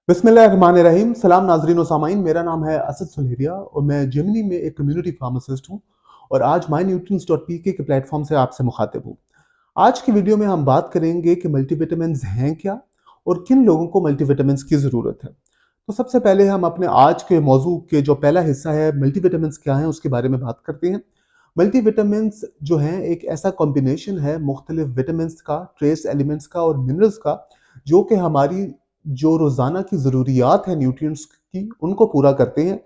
बिस्मिल्लाहिर्रहमानिर्रहीम। सलाम नाजरीन और सामाइन, मेरा नाम है असद सुलेरिया और मैं जेमिनी में एक कम्युनिटी फार्मासिस्ट हूँ और आज mynutrients.pk के प्लेटफॉर्म से आपसे मुखातिब हूँ। आज की वीडियो में हम बात करेंगे कि मल्टीविटामिन्स हैं क्या और किन लोगों को मल्टीविटामिन्स की ज़रूरत है। तो सबसे पहले हम अपने आज के मौजू के जो पहला हिस्सा है मल्टीविटामिन्स क्या हैं उसके बारे में बात करते हैं। मल्टीविटामिन्स जो हैं एक ऐसा कॉम्बिनेशन है मुख्तलिफ विटामिन्स का, ट्रेस एलिमेंट्स का और मिनरल्स का, जो कि हमारी जो रोज़ाना की ज़रूरियात है न्यूट्रिएंट्स की, उनको पूरा करते हैं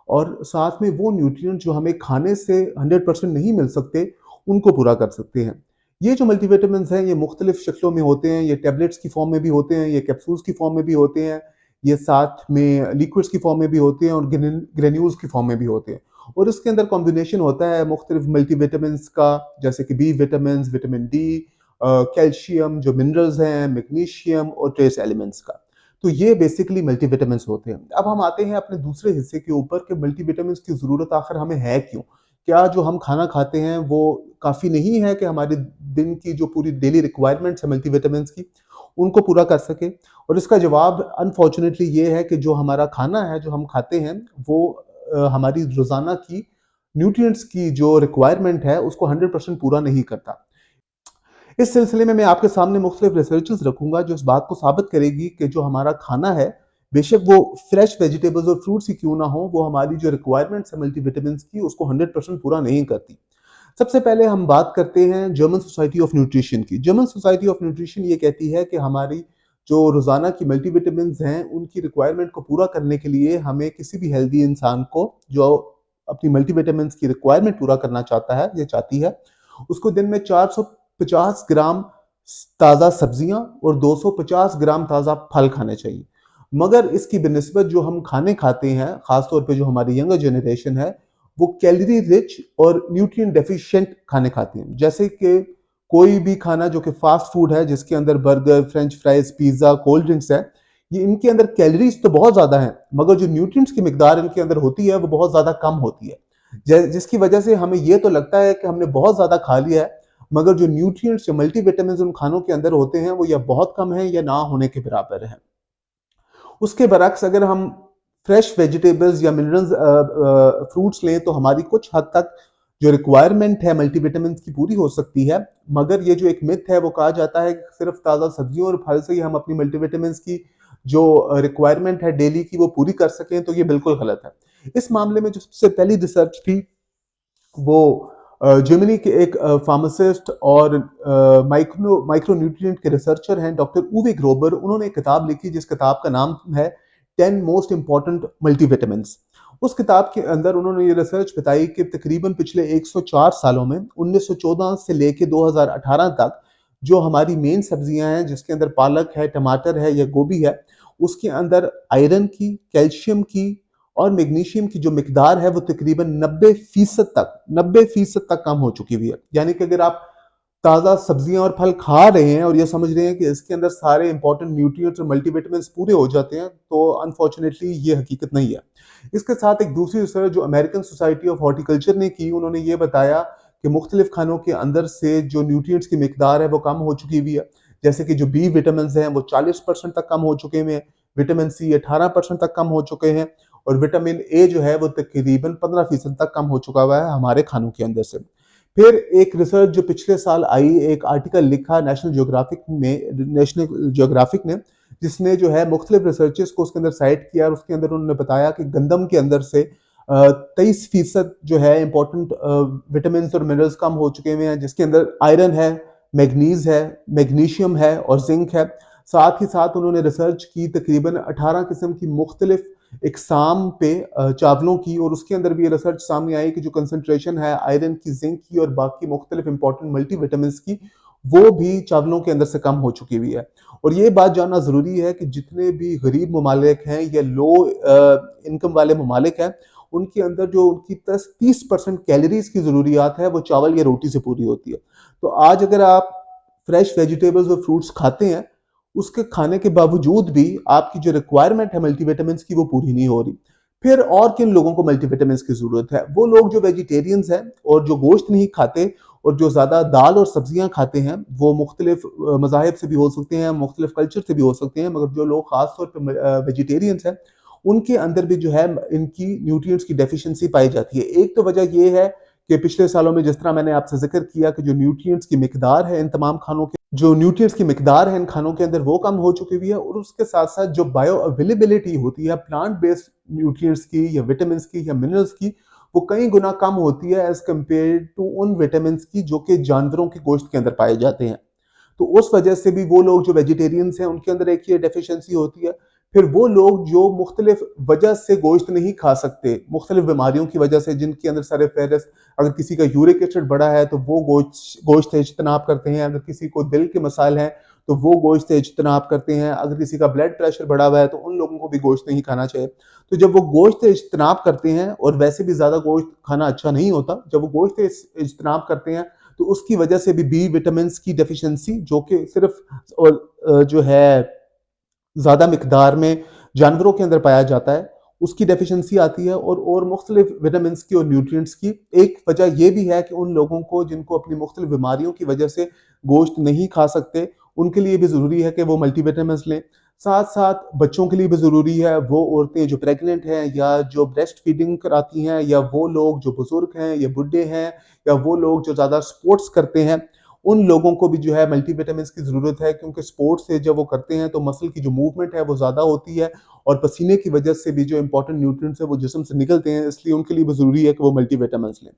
और साथ में वो न्यूट्रिएंट जो हमें खाने से 100% नहीं मिल सकते, उनको पूरा कर सकते हैं। ये जो मल्टीविटामिन्स हैं, ये मुख्तलिफ शक्लों में होते हैं, ये टैबलेट्स की फॉर्म में भी होते हैं, ये कैप्सूल्स की फॉर्म में भी होते हैं, ये साथ में लिक्विड्स की फॉर्म में भी होते हैं और ग्रेन्यूल्स की फॉर्म में भी होते हैं। और इसके अंदर कॉम्बिनेशन होता है मुख्तलिफ मल्टीविटामिन्स का, जैसे कि B vitamins, vitamin D, calcium, जो मिनरल्स हैं, मैग्नीशियम और ट्रेस एलिमेंट्स का। तो ये बेसिकली मल्टीविटामिन्स होते हैं। अब हम आते हैं अपने दूसरे हिस्से के ऊपर कि मल्टीविटामिन्स की ज़रूरत आखिर हमें है क्यों? क्या जो हम खाना खाते हैं वो काफ़ी नहीं है कि हमारे दिन की जो पूरी डेली रिक्वायरमेंट्स है मल्टीविटामिन्स की, उनको पूरा कर सके? और इसका जवाब अनफॉर्चुनेटली ये है कि जो हमारा खाना है, जो हम खाते हैं, वो हमारी रोज़ाना की न्यूट्रिएंट्स की जो रिक्वायरमेंट है, उसको 100% पूरा नहीं करता। इस सिलसिले में मैं आपके सामने मुख्तलिफ रिसर्चेस रखूंगा जो इस बात को साबित करेगी कि जो हमारा खाना है, बेशक वो फ्रेश वेजिटेबल्स और फ्रूट्स ही क्यों ना हो, वो हमारी जो रिक्वायरमेंट्स है मल्टीविटामिन्स की, उसको 100% पूरा नहीं करती। सबसे पहले हम बात करते हैं जर्मन सोसाइटी ऑफ न्यूट्रिशन की। जर्मन सोसाइटी ऑफ न्यूट्रिशन ये कहती है कि हमारी जो रोज़ाना की मल्टीविटामिन्स हैं, उनकी रिक्वायरमेंट को पूरा करने के लिए हमें किसी भी हेल्दी इंसान को जो अपनी मल्टीविटामिन्स की रिक्वायरमेंट पूरा करना चाहता है या चाहती है, उसको दिन में 450 ग्राम ताज़ा सब्जियां और 250 ग्राम ताज़ा फल खाने चाहिए। मगर इसकी बिनिस्बत जो हम खाने खाते हैं, खासतौर पे जो हमारी यंगर जनरेशन है, वो कैलोरी रिच और न्यूट्रिएंट डेफिशिएंट खाने खाते हैं। जैसे कि कोई भी खाना जो कि फास्ट फूड है, जिसके अंदर burger, French fries, pizza, cold drinks है, ये इनके अंदर कैलोरीज तो बहुत ज़्यादा हैं, मगर जो न्यूट्रिएंट्स की मिकदार इनके अंदर होती है, वो बहुत ज़्यादा कम होती है। जिसकी वजह से हमें ये तो लगता है कि हमने बहुत ज़्यादा खा लिया है, मगर जो न्यूट्रिएंट्स या मल्टीविटामिन्स उन खानों के अंदर होते हैं, वो या बहुत कम है या ना होने के बराबर है। उसके बरक्स अगर हम फ्रेश वेजिटेबल्स या मिनरल्स फ्रूट्स लें, तो हमारी कुछ हद तक जो रिक्वायरमेंट है मल्टीविटामिन्स की पूरी हो सकती है। मगर ये जो एक मिथ है, वो कहा जाता है कि सिर्फ ताज़ा सब्जियों और फल से ही हम अपनी मल्टीविटामिन्स की जो रिक्वायरमेंट है डेली की, वो पूरी कर सकें, तो ये बिल्कुल गलत है। इस मामले में जो सबसे पहली रिसर्च थी, वो जर्मनी के एक फार्मासिस्ट और माइक्रो न्यूट्रिएंट के रिसर्चर हैं, डॉक्टर उवे ग्रोबर। उन्होंने एक किताब लिखी जिस किताब का नाम है 10 मोस्ट इंपॉर्टेंट मल्टीविटामिन्स। उस किताब के अंदर उन्होंने ये रिसर्च बताई कि तकरीबन पिछले 104 सालों में 1914 से लेके 2018 तक जो हमारी मेन सब्जियां हैं, जिसके अंदर पालक है, टमाटर है या गोभी है, उसके अंदर आयरन की, कैल्शियम की और मैग्नीशियम की जो मिकदार है, वो तकरीबन 90% तक कम हो चुकी हुई है। यानी कि अगर आप ताज़ा सब्जियां और फल खा रहे हैं और ये समझ रहे हैं कि इसके अंदर सारे इंपॉर्टेंट न्यूट्रिएंट्स और मल्टीविटामिन्स पूरे हो जाते हैं, तो अनफॉर्चुनेटली ये हकीकत नहीं है। इसके साथ एक दूसरी रिसर्च जो अमेरिकन सोसाइटी ऑफ हॉर्टिकल्चर ने की, उन्होंने ये बताया कि मुख्तलिफ खानों के अंदर से जो न्यूट्रिएंट्स की मिकदार है, वो कम हो चुकी हुई है। जैसे कि जो बी विटामिन हैं, वो 40% तक कम हो चुके हुए हैं, विटामिन सी 18% तक कम हो चुके हैं और विटामिन ए जो है वो तकरीबन 15% तक कम हो चुका हुआ है हमारे खानों के अंदर से। फिर एक रिसर्च जो पिछले साल आई, एक आर्टिकल लिखा नेशनल ज्योग्राफिक ने, जिसने जो है मुख्तलिफ रिसर्चेस को उसके अंदर साइट किया और उसके अंदर उन्होंने बताया कि गंदम के अंदर से 23% जो है इंपॉर्टेंट विटामिन और मिनरल्स कम हो चुके हुए हैं, जिसके अंदर आयरन है, मैग्नीज है, मैग्नीशियम है और जिंक है। साथ ही साथ उन्होंने रिसर्च की तकरीबन 18 किस्म की मुख्तलिफ इकसाम पे चावलों की, और उसके अंदर भी ये रिसर्च सामने आई कि जो कंसंट्रेशन है आयरन की, जिंक की और बाकी मुख्तलिफ इंपॉर्टेंट मल्टीविटामिन्स की, वो भी चावलों के अंदर से कम हो चुकी हुई है। और ये बात जानना ज़रूरी है कि जितने भी गरीब ममालिक हैं या लो इनकम वाले ममालिक हैं, उनके अंदर जो उनकी 30% कैलोरीज की ज़रूरियात है, वो चावल या रोटी से पूरी होती है। तो आज अगर आप फ्रेश वेजिटेबल्स और फ्रूट्स खाते हैं, उसके खाने के बावजूद भी आपकी जो रिक्वायरमेंट है मल्टीविटामिन्स की, वो पूरी नहीं हो रही। फिर और किन लोगों को मल्टीविटामिन्स की जरूरत है? वो लोग जो वेजिटेरियंस हैं और जो गोश्त नहीं खाते और जो ज़्यादा दाल और सब्जियां खाते हैं वो मुख्तलिफ मज़ाहिब से भी हो सकते हैं, मुख्तलिफ कल्चर से भी हो सकते हैं, मगर जो लोग ख़ास तौर पर वेजिटेरियंस हैं उनके अंदर भी जो है इनकी न्यूट्रिएंट्स की डेफिशिएंसी पाई जाती है। एक तो वजह ये है कि पिछले सालों में जिस तरह मैंने आपसे जिक्र किया कि जो न्यूट्रिएंट्स की मिकदार है इन तमाम खानों के जो न्यूट्रिएंट्स की मिकदार है इन खानों के अंदर वो कम हो चुकी हुई है, और उसके साथ साथ जो बायो अवेलेबिलिटी होती है प्लांट बेस्ड न्यूट्रिएंट्स की या विटामिन की या मिनरल्स की, वो कई गुना कम होती है एज कम्पेयर टू उन विटामिन की जो कि जानवरों के गोश्त के अंदर पाए जाते हैं। तो उस वजह से भी वो लोग जो वेजिटेरियंस हैं उनके अंदर एक ये डेफिशिएंसी होती है। फिर वो लोग जो मुख्तलिफ वजह से गोश्त नहीं खा सकते, मुख्तलिफ बीमारियों की वजह से, जिनके अंदर सर फहरिस्त, अगर किसी का यूरिक एसिड बढ़ा है तो वो गोश्त से इज्तनाब करते हैं, अगर किसी को दिल के मसाइल हैं तो वो गोश्त से इज्तनाब करते हैं, अगर किसी का ब्लड प्रेशर बढ़ा हुआ है तो उन लोगों को भी गोश्त नहीं खाना चाहिए। तो जब वो गोश्त से इज्तनाब करते हैं, और वैसे भी ज़्यादा गोश्त खाना अच्छा नहीं होता, जब वो गोश्त से इज्तनाब करते हैं तो उसकी वजह से भी बी विटामिन की डेफिशिएंसी, जो कि सिर्फ जो है ज़्यादा मिकदार में जानवरों के अंदर पाया जाता है, उसकी डेफिशिएंसी आती है। और मुख्तलिफ विटामिन की और न्यूट्रिएंट्स की एक वजह यह भी है कि उन लोगों को जिनको अपनी मुख्तलिफ बीमारियों की वजह से गोश्त नहीं खा सकते, उनके लिए भी ज़रूरी है कि वो मल्टीविटामिन्स लें। साथ साथ बच्चों के लिए भी ज़रूरी है, वो औरतें जो प्रेग्नेंट हैं या जो ब्रेस्ट फीडिंग कराती हैं, या वो लोग जो बुजुर्ग हैं या बुढ़े हैं, या वो लोग जो ज़्यादा स्पोर्ट्स करते हैं, उन लोगों को भी जो है मल्टीविटामिन्स की ज़रूरत है, क्योंकि स्पोर्ट्स से जब वो करते हैं तो मसल की जो मूवमेंट है वो ज़्यादा होती है, और पसीने की वजह से भी जो इंपॉर्टेंट न्यूट्रिएंट्स है वो जिस्म से निकलते हैं, इसलिए उनके लिए भी ज़रूरी है कि वो मल्टीविटामिन्स लें।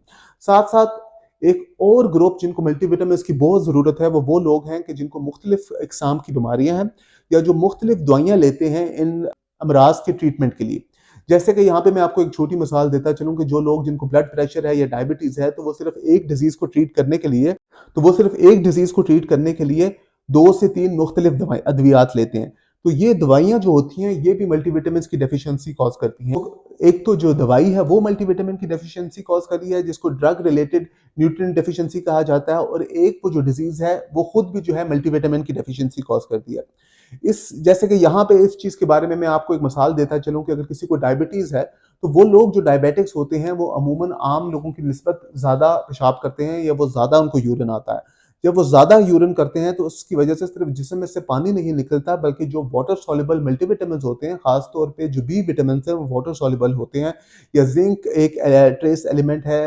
साथ साथ एक और ग्रुप जिनको मल्टीविटामिन्स की बहुत ज़रूरत है वो लोग हैं कि जिनको मुख्तलिफ इकसाम की बीमारियां हैं, या जो मुख्तलिफ दवाइयाँ लेते हैं इन अमराज के ट्रीटमेंट के लिए। जैसे कि यहाँ पे मैं आपको एक छोटी मिसाल देता चलूँ कि जो लोग जिनको ब्लड प्रेशर है या डायबिटीज़ है, तो वो सिर्फ एक डिजीज़ को ट्रीट करने के लिए तो वो सिर्फ एक डिजीज को ट्रीट करने के लिए 2 से 3 मुख्तलिफ दवाई अद्वियात लेते हैं। तो ये दवाइयाँ जो होती हैं ये भी मल्टीविटामिन्स की डेफिशिएंसी कॉज़ करती हैं। तो एक तो जो दवाई है वो मल्टीविटामिन की डेफिशिएंसी कॉज़ कर रही है, जिसको ड्रग रिलेटेड न्यूट्रिएंट डेफिशिएंसी कहा जाता है, और एक वो जो डिजीज़ है वो खुद भी जो है मल्टीविटामिन की डेफिशिएंसी कॉज़ करती है। इस जैसे कि यहाँ पे इस चीज़ के बारे में मैं आपको एक मिसाल देता चलूँ कि अगर किसी को डायबिटीज़ है, तो वो लोग जो डायबिटिक्स होते हैं वो अमूमन आम लोगों की निस्बत ज़्यादा पेशाब करते हैं, या वो ज़्यादा उनको यूरिन आता है। जब वो ज़्यादा यूरिन करते हैं तो उसकी वजह से सिर्फ जिस्म में से पानी नहीं निकलता, बल्कि जो वाटर सॉल्युबल मल्टीविटामिन्स होते हैं, खास तौर पे जो बी विटामिन्स हैं वो वाटर सॉल्युबल होते हैं, या जिंक एक ट्रेस एलिमेंट है,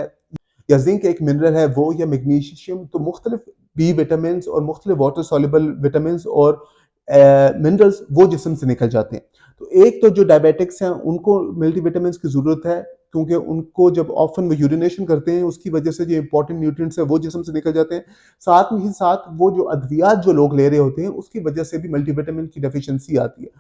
या जिंक एक मिनरल है वो, या मैग्नीशियम। तो मुख्तलिफ बी विटामिन्स और मुख्तलिफ वाटर सॉल्युबल विटामिन्स और मिनरल्स वो जिस्म से निकल जाते हैं। तो एक तो जो डायबिटिक्स हैं उनको मल्टीविटामिन्स की ज़रूरत है, क्योंकि उनको जब ऑफन वो यूरिनेशन करते हैं उसकी वजह से जो इंपॉर्टेंट न्यूट्रिएंट्स है वो जिस्म से निकल जाते हैं। साथ में ही साथ वो जो अद्वियात जो लोग ले रहे होते हैं उसकी वजह से भी मल्टीविटामिन की डेफिशिएंसी आती है।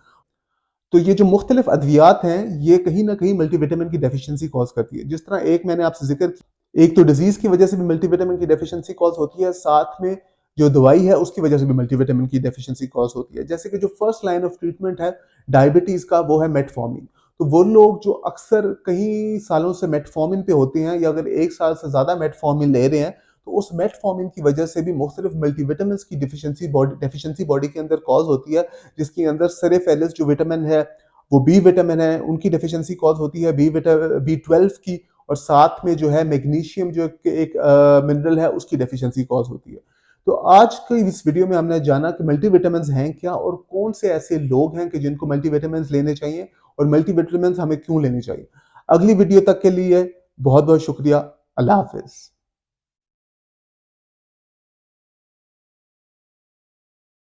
तो ये जो मुख्तलिफ अद्वियात हैं ये कहीं ना कहीं मल्टीविटामिन की डेफिशिएंसी कॉज करती है। जिस तरह एक मैंने आपसे जिक्र किया, एक तो डिजीज की वजह से भी मल्टीविटामिन की डेफिशिएंसी कॉज होती है, साथ में जो दवाई है उसकी वजह से भी मल्टीविटामिन की डेफिशिएंसी कॉज होती है। जैसे कि जो फर्स्ट लाइन ऑफ ट्रीटमेंट है डायबिटीज का वो है मेटफॉर्मिन। तो वो लोग जो अक्सर कई सालों से मेटफॉर्मिन पे होते हैं, या अगर एक साल से ज्यादा मेटफॉर्मिन ले रहे हैं, तो उस मेटफॉर्मिन की वजह से भी मुख्तलिफ मल्टीविटामिन की डेफिशिएंसी बॉडी के अंदर कॉज होती है, जिसके अंदर सर फहरिस्त जो विटामिन है वो बी विटामिन है, उनकी डेफिशिएंसी कॉज होती है बी 12 की, और साथ में जो है मैग्नीशियम जो एक मिनरल है उसकी डेफिशिएंसी कॉज होती है। तो आज की इस वीडियो में हमने जाना कि मल्टीविटामिन्स हैं क्या, और कौन से ऐसे लोग हैं कि जिनको मल्टीविटामिन्स लेने चाहिए, और मल्टीविटामिन्स हमें क्यों लेने चाहिए। अगली वीडियो तक के लिए बहुत बहुत शुक्रिया। अल्लाह हाफिज।